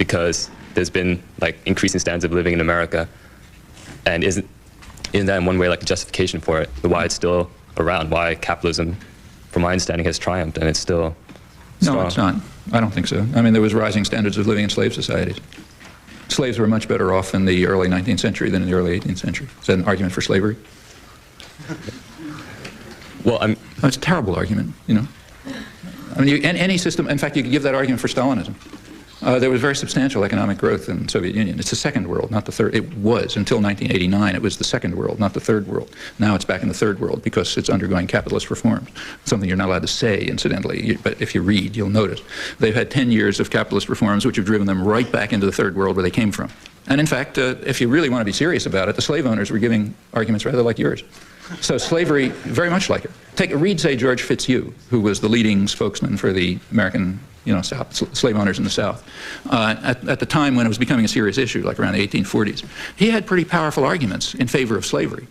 because there's been like increasing standards of living in America, and isn't that in one way like a justification for it? Why it's still around? Why capitalism, from my understanding, has triumphed and it's still strong? No, it's not. I don't think so. I mean, there was rising standards of living in slave societies. Slaves were much better off in the early 19th century than in the early 18th century. Is that an argument for slavery? Well, It's a terrible argument, you know. I mean, any system, in fact, you could give that argument for Stalinism. There was very substantial economic growth in the Soviet Union. It's the second world, not the third. It was, until 1989, it was the second world, not the third world. Now it's back in the third world because it's undergoing capitalist reforms. Something you're not allowed to say, incidentally, but if you read, you'll notice. They've had 10 years of capitalist reforms which have driven them right back into the third world where they came from. And in fact, if you really want to be serious about it, the slave owners were giving arguments rather like yours. So slavery, very much like it. Read, say, George Fitzhugh, who was the leading spokesman for the American, South, slave owners in the South, at the time when it was becoming a serious issue, like around the 1840s. He had pretty powerful arguments in favor of slavery.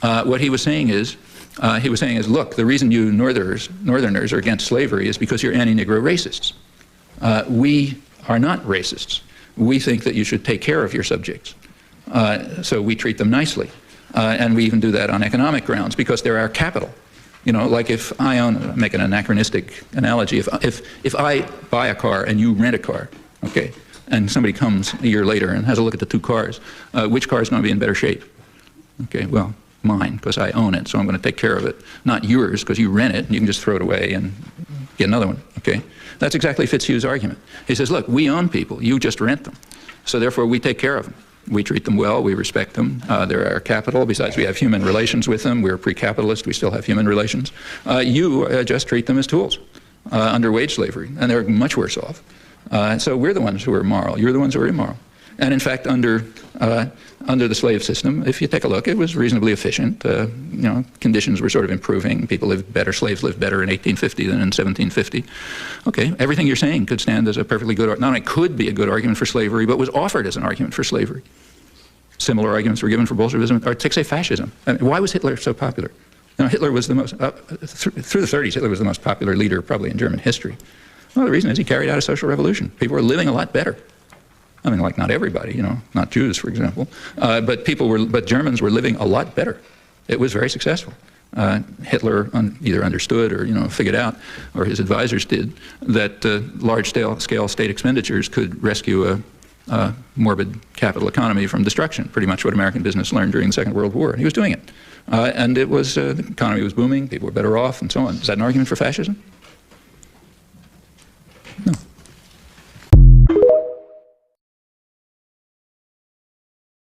What he was saying is, look, the reason you Northerners are against slavery is because you're anti-Negro racists. We are not racists. We think that you should take care of your subjects. So we treat them nicely. And we even do that on economic grounds because they're our capital. Like if I make an anachronistic analogy, if I buy a car and you rent a car, okay, and somebody comes a year later and has a look at the two cars, which car is going to be in better shape? Okay, well, mine, because I own it, so I'm going to take care of it. Not yours, because you rent it and you can just throw it away and get another one, okay? That's exactly Fitzhugh's argument. He says, look, we own people, you just rent them, so therefore we take care of them. We treat them well, we respect them, they're our capital, besides we have human relations with them, we're pre-capitalist, we still have human relations. You just treat them as tools under wage slavery, and they're much worse off. So we're the ones who are moral, you're the ones who are immoral. And in fact, under the slave system, if you take a look, it was reasonably efficient. Conditions were sort of improving. People lived better, slaves lived better in 1850 than in 1750. Okay, everything you're saying could stand as a perfectly good, not only could be a good argument for slavery, but was offered as an argument for slavery. Similar arguments were given for Bolshevism, or take, say, fascism. I mean, why was Hitler so popular? Hitler was the most, through the 30s, Hitler was the most popular leader probably in German history. Well, the reason is he carried out a social revolution. People were living a lot better. I mean, like not everybody, not Jews, for example, but Germans were living a lot better. It was very successful. Hitler either understood or figured out, or his advisors did, that large-scale state expenditures could rescue a morbid capital economy from destruction. Pretty much what American business learned during the Second World War. And he was doing it, and it was the economy was booming, people were better off, and so on. Is that an argument for fascism? No.